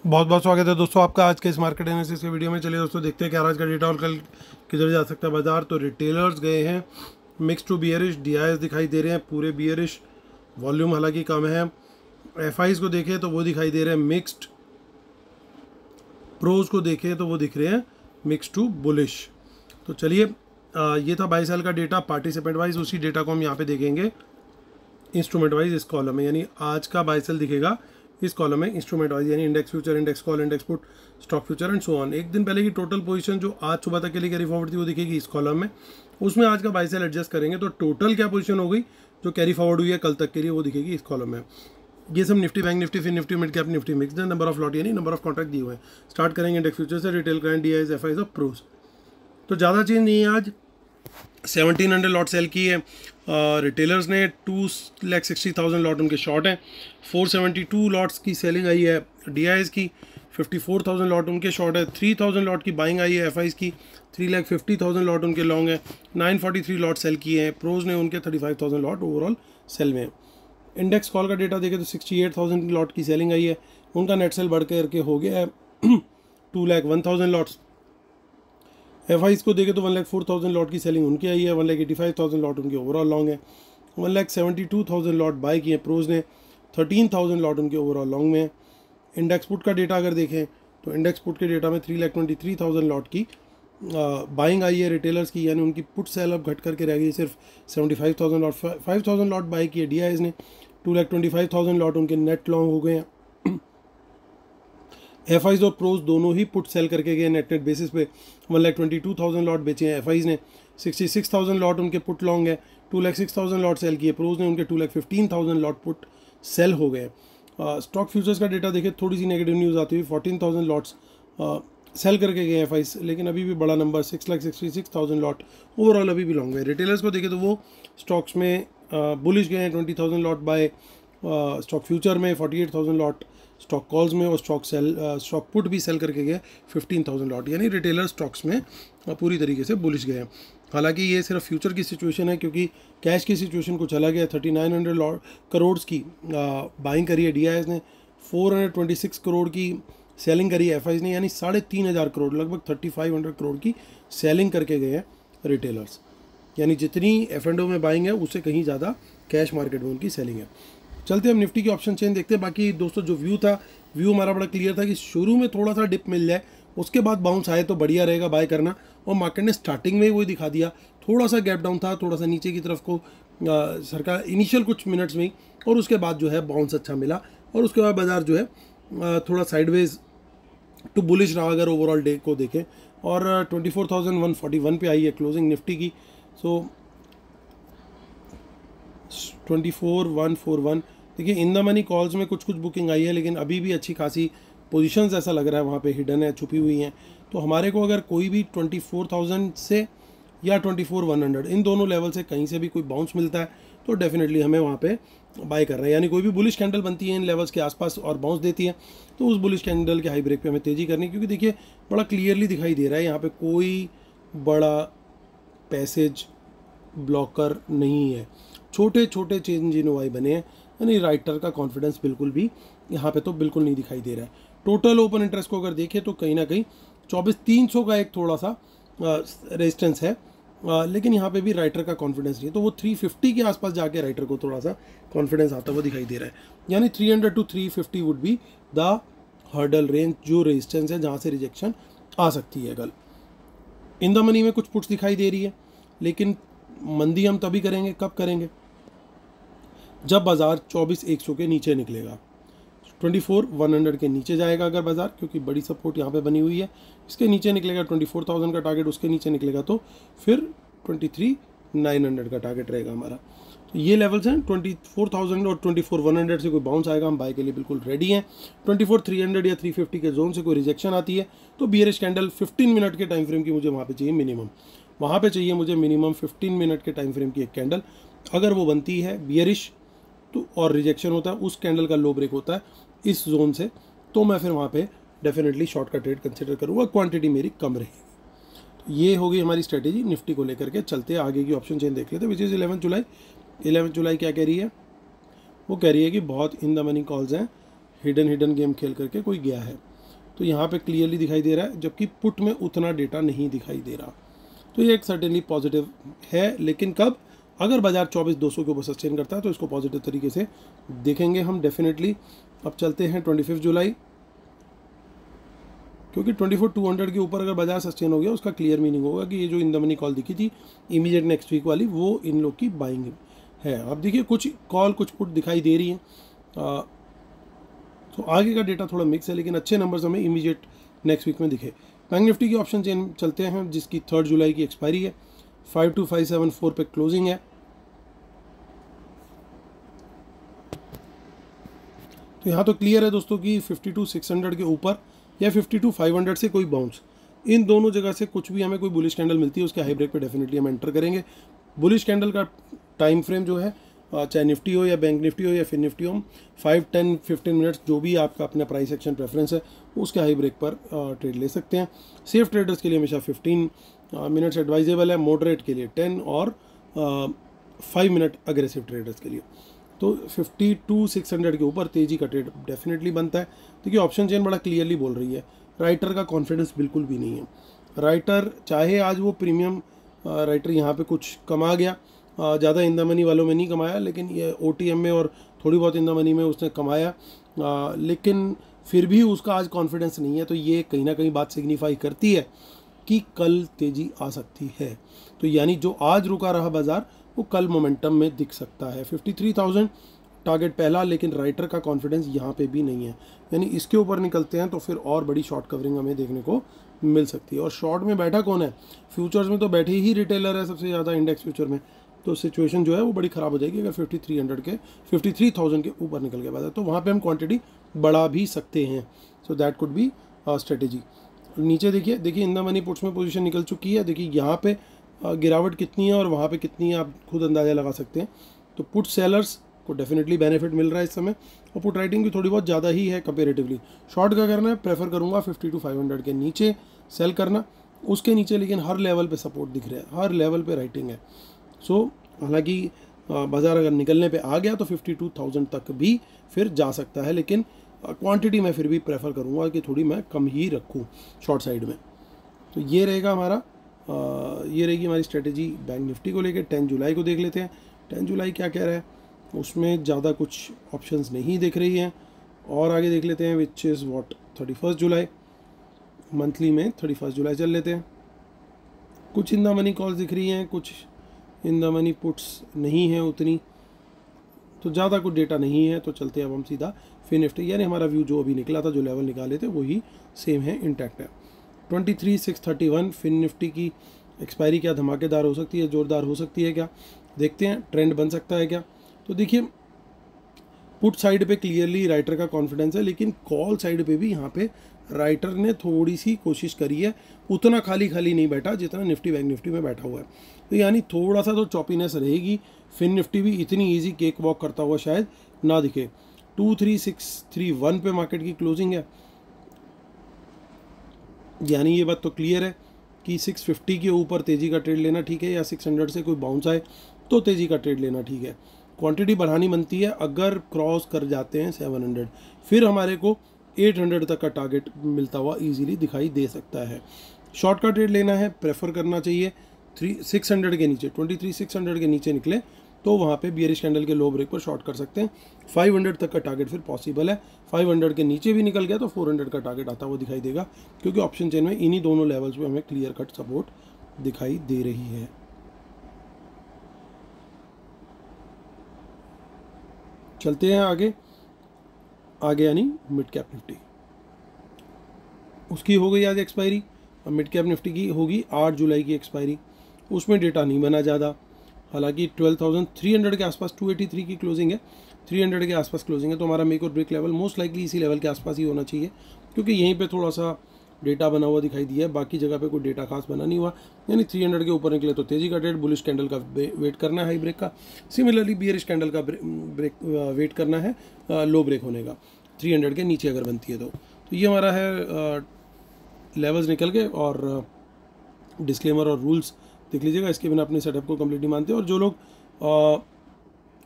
बहुत बहुत स्वागत है दोस्तों आपका आज के इस मार्केट एनालिसिस के वीडियो में। चलिए दोस्तों देखते हैं क्या आज का डेटा और कल किधर जा सकता है बाजार। तो रिटेलर्स गए हैं मिक्स टू बियरिश, डीआईएस दिखाई दे रहे हैं पूरे बियरिश, वॉल्यूम हालांकि कम है। एफआईज को देखें तो वो दिखाई दे रहे हैं मिक्स्ड, प्रोज को देखें तो वो दिख रहे हैं मिक्स टू बुलिश। तो चलिए ये था बाई सेल का डेटा पार्टिसिपेंट वाइज। उसी डेटा को हम यहाँ पे देखेंगे इंस्ट्रूमेंट वाइज इस कॉलम में, यानी आज का बाई सेल दिखेगा इस कॉलम में इंस्ट्रूमेंट वाइज, यानी index future, index call, index put, stock future and so on. एक दिन पहले की टोटल पोजीशन जो आज सुबह तक के लिए कैरी फॉरवर्ड थी वो दिखेगी इस कॉलम में। उसमें आज का बाई सेल एडजस्ट करेंगे तो टोटल क्या पोजीशन हो गई जो कैरी फॉरवर्ड हुई है कल तक के लिए वो दिखेगी इस कॉलम में। ये सब निफ्टी, बैंक निफ्टी, फिर Nifty, mid cap Nifty, mix number of lot यानी नंबर ऑफ कॉन्ट्रैक्ट दिए हुए हैं। स्टार्ट करेंगे इंडेक्स फ्यूचर से, रिटेल क्लाइंट, डीआईएस, एफआईज और प्रोज। तो ज़्यादा चेंज नहीं है आज। 1700 लॉट सेल की है रिटेलर्स ने, 2,60,000 लॉट उनके शॉर्ट हैं। 472 लॉट्स की सेलिंग आई है डीआईएस की, 54,000 लॉट उनके शॉर्ट है। 3,000 लॉट की बाइंग आई है एफआईज की, 3,50,000 लॉट उनके लॉन्ग है। 943 लॉट सेल किए हैं प्रोज ने, उनके 35,000 लॉट ओवरऑल सेल में है। इंडेक्स कॉल का डेटा देखें तो 68,000 लॉट की सेलिंग आई है, उनका नेट सेल बढ़ करके हो गया है 2,01,000 लॉट्स। एफआईज को देखें तो 1,04,000 लॉट की सेलिंग उनकी आई है, 1,85,000 लॉट उनके ओवरऑल लॉन्ग है। 1,72,000 लॉट बाई किए प्रोज ने, 13,000 लॉट उनके ओवरऑल लॉन्ग में है। इंडेक्स पुट का डेटा अगर देखें तो इंडेक्स पुट के डेटा में 3,23,000 लॉट की बाइंग आई है रिटेलर्स की, यानी उनकी पुट सेल अब घट करके रह गई सिर्फ 75,000 लॉट। 5,000 लॉट बाई की है डीआईएस ने, 2,25,000 लॉट उनके नेट लॉन्ग हो गए हैं। एफआईज और प्रोज दोनों ही पुट सेल करके गए नेट बेसिस पे। 1,22,000 लॉट बेचे हैं एफआईज ने, 66,000 लॉट उनके पुट लॉन्ग है। 2,06,000 लॉट सेल किए प्रोज ने, उनके 2,15,000 लॉट पुट सेल हो गए। स्टॉक फ्यूचर्स का डेटा देखें, थोड़ी सी नेगेटिव न्यूज़ आती हुई, 14,000 लॉट्स सेल करके गए एफआईज, लेकिन अभी भी बड़ा नंबर 6,66,000 लॉट ओवरऑल अभी भी लॉन्ग है। रिटेलर्स को देखें तो वो स्टॉक्स में बुलिश गए हैं, 20,000 लॉट बाय स्टॉक फ्यूचर में, 48,000 लॉट स्टॉक कॉल्स में, और स्टॉक पुट भी सेल करके गए 15,000 लॉट, यानी रिटेलर स्टॉक्स में पूरी तरीके से बुलिश गए हैं। हालांकि ये सिर्फ फ्यूचर की सिचुएशन है, क्योंकि कैश की सिचुएशन कुछ अलग है। 3,900 करोड़ की बाइंग करी है डीआईएस ने, 426 करोड़ की सेलिंग करी है एफआईज ने, यानी 3,500 करोड़, लगभग 3,500 करोड़ की सेलिंग करके गए हैं रिटेलर्स। यानी जितनी एफ&ओ में बाइंग है उससे कहीं ज़्यादा कैश मार्केट में उनकी सेलिंग है। चलते हम निफ्टी की ऑप्शन चेन देखते हैं। बाकी दोस्तों जो व्यू हमारा बड़ा क्लियर था कि शुरू में थोड़ा सा डिप मिल जाए, उसके बाद बाउंस आए तो बढ़िया रहेगा बाय करना, और मार्केट ने स्टार्टिंग में ही वही दिखा दिया। थोड़ा सा गैप डाउन था, थोड़ा सा नीचे की तरफ को सरकार इनिशियल कुछ मिनट्स में ही, और उसके बाद जो है बाउंस अच्छा मिला, और उसके बाद बाजार जो है थोड़ा साइडवेज टू बुलिश रहा अगर ओवरऑल डे को देखें। और 24,141 पे आई है क्लोजिंग निफ्टी की। सो 24,141 देखिए, इन द मनी कॉल्स में कुछ बुकिंग आई है, लेकिन अभी भी अच्छी खासी पोजीशंस ऐसा लग रहा है वहाँ पे हिडन है, छुपी हुई हैं। तो हमारे को अगर कोई भी 24,000 से या 24,100 इन दोनों लेवल से कहीं से भी कोई बाउंस मिलता है तो डेफिनेटली हमें वहाँ पे बाय करना है। यानी कोई भी बुलिश कैंडल बनती है इन लेवल्स के आसपास और बाउंस देती है तो उस बुलिश कैंडल के हाई ब्रेक पे हमें तेज़ी करनी है, क्योंकि देखिए बड़ा क्लियरली दिखाई दे रहा है यहाँ पे कोई बड़ा पैसेज ब्लॉकर नहीं है, छोटे छोटे चेंज इन वाई बने हैं, यानी राइटर का कॉन्फिडेंस बिल्कुल भी यहाँ पे तो बिल्कुल नहीं दिखाई दे रहा है। टोटल ओपन इंटरेस्ट को अगर देखें तो कहीं ना कहीं 24,300 का एक थोड़ा सा रेजिस्टेंस है, लेकिन यहाँ पे भी राइटर का कॉन्फिडेंस नहीं है, तो वो 350 के आसपास जाके राइटर को थोड़ा सा कॉन्फिडेंस आता हुआ दिखाई दे रहा है। यानी 300 to 350 would be the hurdle range, जो रेजिस्टेंस है जहाँ से रिजेक्शन आ सकती है कल। इन द मनी में कुछ पुट्स दिखाई दे रही है, लेकिन मंदी हम तभी करेंगे, कब करेंगे, जब बाजार 24,100 के नीचे निकलेगा। 24,100 के नीचे जाएगा अगर बाजार, क्योंकि बड़ी सपोर्ट यहाँ पे बनी हुई है, इसके नीचे निकलेगा 24,000 का टारगेट, उसके नीचे निकलेगा तो फिर 23,900 का टारगेट रहेगा हमारा। तो ये लेवल्स हैं 24,000 और 24,100 से कोई बाउंस आएगा हम बाय के लिए बिल्कुल रेडी हैं। 24,300 या 350 के जोन से कोई रिजेक्शन आती है तो बियरिश कैंडल 15 मिनट के टाइम फ्रेम की मुझे वहाँ पे चाहिए मिनिमम, वहाँ पे चाहिए मुझे मिनिमम 15 मिनट के टाइम फ्रेम की एक कैंडल। अगर वो बनती है बियरिश तो और रिजेक्शन होता है, उस कैंडल का लो ब्रेक होता है इस जोन से, तो मैं फिर वहाँ पे डेफिनेटली शॉर्ट का ट्रेड कंसिडर करूँगा, क्वांटिटी मेरी कम रहेगी। तो ये होगी हमारी स्ट्रेटेजी निफ्टी को लेकर के। चलते आगे की ऑप्शन चेन देख लेते हैं, विच इज़ 11 जुलाई। 11 जुलाई क्या कह रही है, वो कह रही है कि बहुत इन द मनी कॉल्स हैं, हिडन गेम खेल करके कोई गया है। तो यहाँ पे क्लियरली दिखाई दे रहा है, जबकि पुट में उतना डेटा नहीं दिखाई दे रहा। तो ये एक सर्टेनली पॉजिटिव है, लेकिन कब, अगर बाजार 24,200 के ऊपर सस्टेन करता है तो इसको पॉजिटिव तरीके से देखेंगे हम डेफिनेटली। अब चलते हैं 25 जुलाई, क्योंकि 24,200 के ऊपर अगर बाजार सस्टेन हो गया उसका क्लियर मीनिंग होगा कि ये जो इन द मनी कॉल दिखी थी इमीडिएट नेक्स्ट वीक वाली, वो इन लोग की बाइंग है। अब देखिए कुछ कॉल कुछ पुट दिखाई दे रही हैं। तो आगे का डेटा थोड़ा मिक्स है, लेकिन अच्छे नंबर्स हमें इमीडिएट नेक्स्ट वीक में दिखे। बैंक निफ्टी की ऑप्शन चेन चलते हैं, जिसकी 3 जुलाई की एक्सपायरी है, 52,574 पे क्लोजिंग है। तो यहाँ तो क्लियर है दोस्तों कि 52,600 के ऊपर या 52,500 से कोई बाउंस, इन दोनों जगह से कुछ भी हमें कोई बुलिश कैंडल मिलती है उसके हाई ब्रेक पे डेफिनेटली हम एंटर करेंगे। बुलिश कैंडल का टाइम फ्रेम जो है, चाहे निफ्टी हो या बैंक निफ्टी हो या फिर निफ्टी हो, 5, 10, 15 मिनट्स जो भी आपका अपना प्राइस एक्शन प्रेफरेंस है उसके हाई ब्रेक पर ट्रेड ले सकते हैं। सेफ ट्रेडर्स के लिए हमेशा 15 मिनट्स एडवाइजेबल है, मॉडरेट के लिए 10 और 5 मिनट अग्रेसिव ट्रेडर्स के लिए। तो 52,600 के ऊपर तेजी का ट्रेड डेफिनेटली बनता है। देखिए ऑप्शन चेन बड़ा क्लियरली बोल रही है, राइटर का कॉन्फिडेंस बिल्कुल भी नहीं है। राइटर चाहे आज वो प्रीमियम राइटर यहाँ पे कुछ कमा गया, ज़्यादा इन द मनी वालों में नहीं कमाया, लेकिन ये OTM में और थोड़ी बहुत इन द मनी में उसने कमाया, लेकिन फिर भी उसका आज कॉन्फिडेंस नहीं है। तो ये कहीं ना कहीं बात सिग्निफाई करती है कि कल तेज़ी आ सकती है। तो यानी जो आज रुका रहा बाजार वो कल मोमेंटम में दिख सकता है। 53,000 टारगेट पहला, लेकिन राइटर का कॉन्फिडेंस यहाँ पे भी नहीं है, यानी इसके ऊपर निकलते हैं तो फिर और बड़ी शॉर्ट कवरिंग हमें देखने को मिल सकती है। और शॉर्ट में बैठा कौन है? फ्यूचर्स में तो बैठे ही रिटेलर है सबसे ज़्यादा इंडेक्स फ्यूचर में। तो सिचुएशन जो है वो बड़ी ख़राब हो जाएगी अगर 53,000 के ऊपर निकल गया बाजार, तो वहाँ पे हम क्वांटिटी बढ़ा भी सकते हैं। So that could be strategy. नीचे देखिए इन द मनी पुट्स में पोजीशन निकल चुकी है। देखिए यहाँ पे गिरावट कितनी है और वहाँ पे कितनी है आप खुद अंदाज़ा लगा सकते हैं। तो पुट सेलर्स को डेफिनेटली बेनिफिट मिल रहा है इस समय, और पुट राइटिंग भी थोड़ी बहुत ज़्यादा ही है कंपेरेटिवली। शॉर्ट का करना है, प्रेफर करूँगा 52,500 के नीचे सेल करना, उसके नीचे लेकिन हर लेवल पे सपोर्ट दिख रहा है, हर लेवल पे राइटिंग है। सो हालांकि बाज़ार अगर निकलने पे आ गया तो 52,000 तक भी फिर जा सकता है, लेकिन क्वांटिटी मैं फिर भी प्रेफर करूँगा कि थोड़ी मैं कम ही रखूँ शॉर्ट साइड में। तो ये रहेगा हमारा ये रहेगी हमारी स्ट्रेटेजी बैंक निफ्टी को लेकर। 10 जुलाई को देख लेते हैं। 10 जुलाई क्या कह रहा है, उसमें ज़्यादा कुछ ऑप्शंस नहीं दिख रही हैं। और आगे देख लेते हैं which is what 31 July, monthly में 31 जुलाई चल लेते हैं। कुछ इन द मनी कॉल्स दिख रही हैं, कुछ इन द मनी पुट्स नहीं है उतनी, तो ज़्यादा कुछ डेटा नहीं है। तो चलते हैं अब हम सीधा फिन निफ्टी, यानी हमारा व्यू जो अभी निकला था, जो लेवल निकाले थे वही सेम है, इंटैक्ट है। 23,631 फिन निफ्टी की एक्सपायरी क्या धमाकेदार हो सकती है, ज़ोरदार हो सकती है क्या, देखते हैं। ट्रेंड बन सकता है क्या? तो देखिए पुट साइड पे क्लियरली राइटर का कॉन्फिडेंस है, लेकिन कॉल साइड पे भी यहाँ पे राइटर ने थोड़ी सी कोशिश करी है, उतना खाली नहीं बैठा जितना निफ्टी बैंक निफ्टी में बैठा हुआ है। तो यानी थोड़ा सा तो चॉपीनेस रहेगी। फिन निफ्टी भी इतनी ईजी केक वॉक करता हुआ शायद ना दिखे। 23,631 पे मार्केट की क्लोजिंग है, यानी ये बात तो क्लियर है कि 650 के ऊपर तेज़ी का ट्रेड लेना ठीक है, या 600 से कोई बाउंस आए तो तेज़ी का ट्रेड लेना ठीक है। क्वांटिटी बढ़ानी बनती है, अगर क्रॉस कर जाते हैं 700 फिर हमारे को 800 तक का टारगेट मिलता हुआ इजीली दिखाई दे सकता है। शॉर्ट का ट्रेड लेना है, प्रेफर करना चाहिए 600 के नीचे, 23,600 के नीचे निकले तो वहाँ पे बियरिश कैंडल के लो ब्रेक पर शॉर्ट कर सकते हैं। 500 तक का टारगेट फिर पॉसिबल है। 500 के नीचे भी निकल गया तो 400 का टारगेट आता हुआ दिखाई देगा, क्योंकि ऑप्शन चेन में इन्हीं दोनों लेवल्स पे हमें क्लियर कट सपोर्ट दिखाई दे रही है। चलते हैं आगे यानी मिड कैप निफ्टी, उसकी हो गई आज एक्सपायरी। अब मिड कैप निफ्टी की होगी 8 जुलाई की एक्सपायरी। उसमें डेटा नहीं बना ज़्यादा, हालांकि 12,300 के आसपास 283 की क्लोजिंग है, 300 के आसपास क्लोजिंग है। तो हमारा मेक और ब्रेक लेवल मोस्ट लाइकली इसी लेवल के आसपास ही होना चाहिए, क्योंकि यहीं पे थोड़ा सा डेटा बना हुआ दिखाई दिया है, बाकी जगह पे कोई डेटा खास बना नहीं हुआ। यानी 300 के ऊपर निकले तो तेज़ी का ट्रेड, बुलिश कैंडल का वेट करना है हाई ब्रेक का। सिमिलरली बियरिश कैंडल का ब्रेक वेट करना है लो ब्रेक होने का, 300 के नीचे अगर बनती है तो ये हमारा है लेवल्स निकल के। और डिस्क्लेमर और रूल्स देख लीजिएगा, इसके बिना अपने सेटअप को कम्प्लीटली मानते हैं। और जो लोग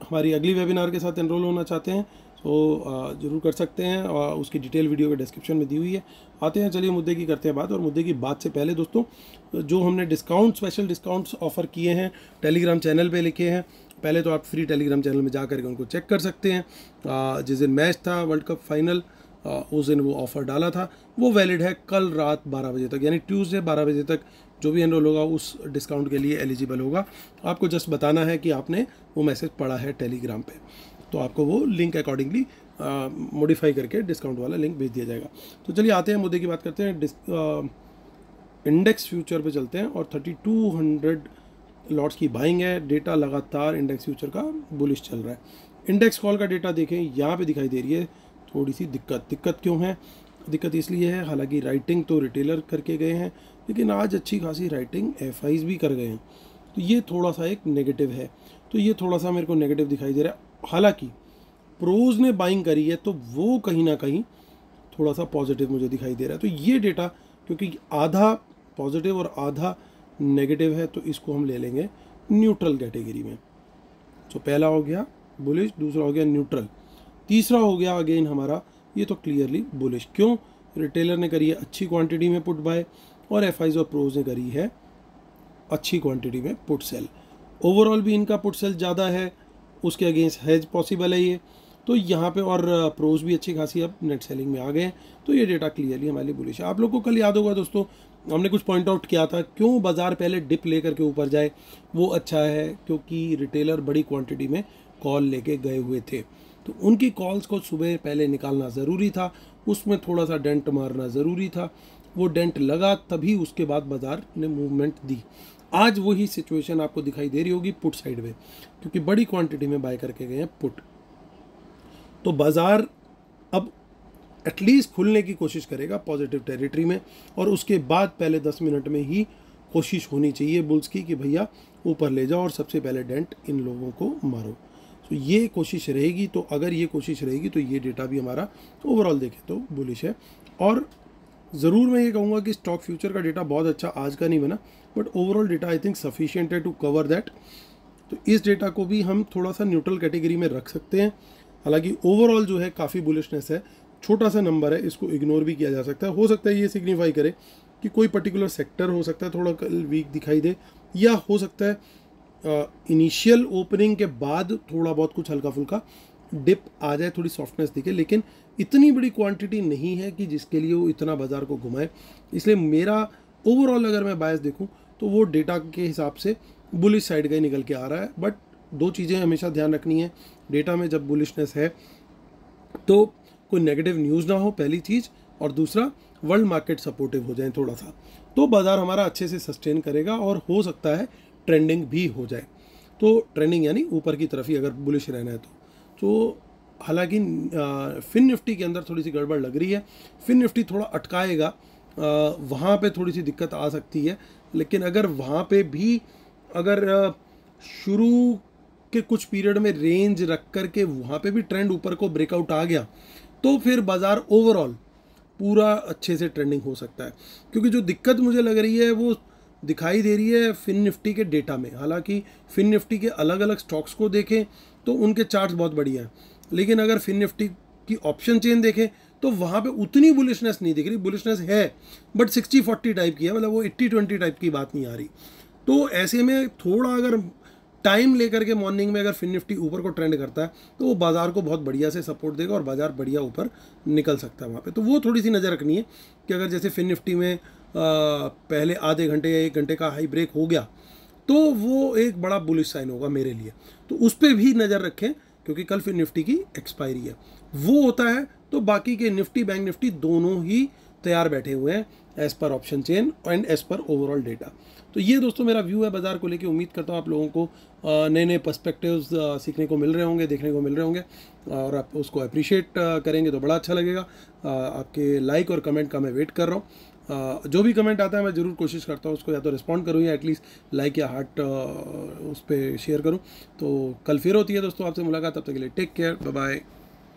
हमारी अगली वेबिनार के साथ एनरोल होना चाहते हैं तो ज़रूर कर सकते हैं, और उसकी डिटेल वीडियो के डिस्क्रिप्शन में दी हुई है। आते हैं, चलिए मुद्दे की करते हैं बात। और मुद्दे की बात से पहले दोस्तों, जो हमने डिस्काउंट, स्पेशल डिस्काउंट्स ऑफ़र किए हैं टेलीग्राम चैनल पे लिखे हैं, पहले तो आप फ्री टेलीग्राम चैनल में जा करके उनको चेक कर सकते हैं। जिस दिन मैच था वर्ल्ड कप फाइनल, उस दिन वो ऑफ़र डाला था, वो वैलिड है कल रात 12 बजे तक, यानी ट्यूसडे 12 बजे तक जो भी एनरोल होगा उस डिस्काउंट के लिए एलिजिबल होगा। आपको जस्ट बताना है कि आपने वो मैसेज पढ़ा है टेलीग्राम पे, तो आपको वो लिंक अकॉर्डिंगली मॉडिफाई करके डिस्काउंट वाला लिंक भेज दिया जाएगा। तो चलिए आते हैं, मुद्दे की बात करते हैं। इंडेक्स फ्यूचर पे चलते हैं, और 3200 लॉट्स की बाइंग है। डेटा लगातार इंडेक्स फ्यूचर का बुलिश चल रहा है। इंडेक्स कॉल का डेटा देखें, यहाँ पे दिखाई दे रही है थोड़ी सी दिक्कत क्यों है? दिक्कत इसलिए है, हालांकि राइटिंग तो रिटेलर करके गए हैं, लेकिन आज अच्छी खासी राइटिंग एफआईज भी कर गए हैं, तो ये थोड़ा सा एक नेगेटिव है। तो ये थोड़ा सा मेरे को नेगेटिव दिखाई दे रहा है। हालांकि प्रोज ने बाइंग करी है, तो वो कहीं ना कहीं थोड़ा सा पॉजिटिव मुझे दिखाई दे रहा है। तो ये डेटा, क्योंकि आधा पॉजिटिव और आधा नेगेटिव है, तो इसको हम ले लेंगे न्यूट्रल कैटेगरी में। तो पहला हो गया बुलिश, दूसरा हो गया न्यूट्रल, तीसरा हो गया अगेन हमारा ये तो क्लियरली बुलिश। क्यों? रिटेलर ने करी है अच्छी क्वांटिटी में पुट बाय, और एफआईज और प्रोज ने करी है अच्छी क्वांटिटी में पुट सेल। ओवरऑल भी इनका पुट सेल ज़्यादा है, उसके अगेंस्ट हेज पॉसिबल है ये। तो यहाँ पे और प्रोज भी अच्छी खासी अब नेट सेलिंग में आ गए हैं, तो ये डेटा क्लियरली हमारे लिए बुलिश है। आप लोग को कल याद होगा दोस्तों, हमने कुछ पॉइंट आउट किया था क्यों बाजार पहले डिप लेकर के ऊपर जाए, वो अच्छा है क्योंकि रिटेलर बड़ी क्वांटिटी में कॉल लेके गए हुए थे, तो उनकी कॉल्स को सुबह पहले निकालना ज़रूरी था, उसमें थोड़ा सा डेंट मारना ज़रूरी था। वो डेंट लगा, तभी उसके बाद बाजार ने मूवमेंट दी। आज वही सिचुएशन आपको दिखाई दे रही होगी पुट साइड में, क्योंकि बड़ी क्वांटिटी में बाय करके गए हैं पुट। तो बाजार अब एटलीस्ट खुलने की कोशिश करेगा पॉजिटिव टेरिटरी में, और उसके बाद पहले 10 मिनट में ही कोशिश होनी चाहिए बुल्स की कि भैया ऊपर ले जाओ और सबसे पहले डेंट इन लोगों को मारो। तो ये कोशिश रहेगी। तो अगर ये कोशिश रहेगी तो ये डेटा भी हमारा ओवरऑल देखें तो बुलिश है। और ज़रूर मैं ये कहूँगा कि स्टॉक फ्यूचर का डेटा बहुत अच्छा आज का नहीं बना, but overall data I think sufficient है टू कवर दैट। तो इस डेटा को भी हम थोड़ा सा न्यूट्रल कैटेगरी में रख सकते हैं। हालांकि ओवरऑल जो है काफ़ी बुलिशनेस है, छोटा सा नंबर है, इसको इग्नोर भी किया जा सकता है। हो सकता है ये सिग्निफाई करे कि कोई पर्टिकुलर सेक्टर हो सकता है थोड़ा कल वीक दिखाई दे, या हो सकता है इनिशियल ओपनिंग के बाद थोड़ा बहुत कुछ हल्का फुल्का डिप आ जाए, थोड़ी सॉफ्टनेस दिखे, लेकिन इतनी बड़ी क्वांटिटी नहीं है कि जिसके लिए वो इतना बाजार को घुमाए। इसलिए मेरा ओवरऑल अगर मैं बायस देखूं तो वो डेटा के हिसाब से बुलिश साइड का ही निकल के आ रहा है। बट दो चीज़ें हमेशा ध्यान रखनी है डेटा में, जब बुलिशनेस है तो कोई नेगेटिव न्यूज़ ना हो पहली चीज़, और दूसरा वर्ल्ड मार्केट सपोर्टिव हो जाए थोड़ा सा, तो बाज़ार हमारा अच्छे से सस्टेन करेगा और हो सकता है ट्रेंडिंग भी हो जाए। तो ट्रेंडिंग यानी ऊपर की तरफ ही अगर बुलिश रहना है तो हालांकि फिन निफ्टी के अंदर थोड़ी सी गड़बड़ लग रही है। फिन निफ्टी थोड़ा अटकाएगा, वहाँ पे थोड़ी सी दिक्कत आ सकती है, लेकिन अगर वहाँ पे भी अगर शुरू के कुछ पीरियड में रेंज रख करके वहाँ पे भी ट्रेंड ऊपर को ब्रेकआउट आ गया, तो फिर बाज़ार ओवरऑल पूरा अच्छे से ट्रेंडिंग हो सकता है। क्योंकि जो दिक्कत मुझे लग रही है वो दिखाई दे रही है फिन निफ्टी के डेटा में। हालांकि फिन निफ्टी के अलग अलग स्टॉक्स को देखें तो उनके चार्ट्स बहुत बढ़िया हैं, लेकिन अगर फिन निफ्टी की ऑप्शन चेन देखें तो वहाँ पे उतनी बुलिशनेस नहीं दिख रही। बुलिशनेस है बट 60-40 टाइप की है, मतलब वो 80-20 टाइप की बात नहीं आ रही। तो ऐसे में थोड़ा अगर टाइम लेकर के मॉर्निंग में अगर फिन निफ्टी ऊपर को ट्रेंड करता है तो वो बाज़ार को बहुत बढ़िया से सपोर्ट देगा और बाज़ार बढ़िया ऊपर निकल सकता है वहाँ पे। तो वो थोड़ी सी नज़र रखनी है कि अगर जैसे फिन निफ्टी में पहले आधे घंटे या 1 घंटे का हाई ब्रेक हो गया तो वो एक बड़ा बुलिश साइन होगा मेरे लिए। तो उस पर भी नज़र रखें, क्योंकि कल फिर निफ्टी की एक्सपायरी है। वो होता है तो बाकी के निफ्टी बैंक निफ्टी दोनों ही तैयार बैठे हुए हैं as per option chain and as per overall data. तो ये दोस्तों मेरा व्यू है बाज़ार को लेके। उम्मीद करता हूँ आप लोगों को नए नए पर्सपेक्टिव्स सीखने को मिल रहे होंगे, देखने को मिल रहे होंगे, और आप उसको अप्रिशिएट करेंगे तो बड़ा अच्छा लगेगा। आपके लाइक और कमेंट का मैं वेट कर रहा हूँ। जो भी कमेंट आता है मैं ज़रूर कोशिश करता हूँ उसको या तो रिस्पॉन्ड करूँ या एटलीस्ट लाइक या हार्ट उस पर शेयर करूँ। तो कल फिर होती है दोस्तों आपसे मुलाकात, तब तक के लिए टेक केयर, बाय बाय।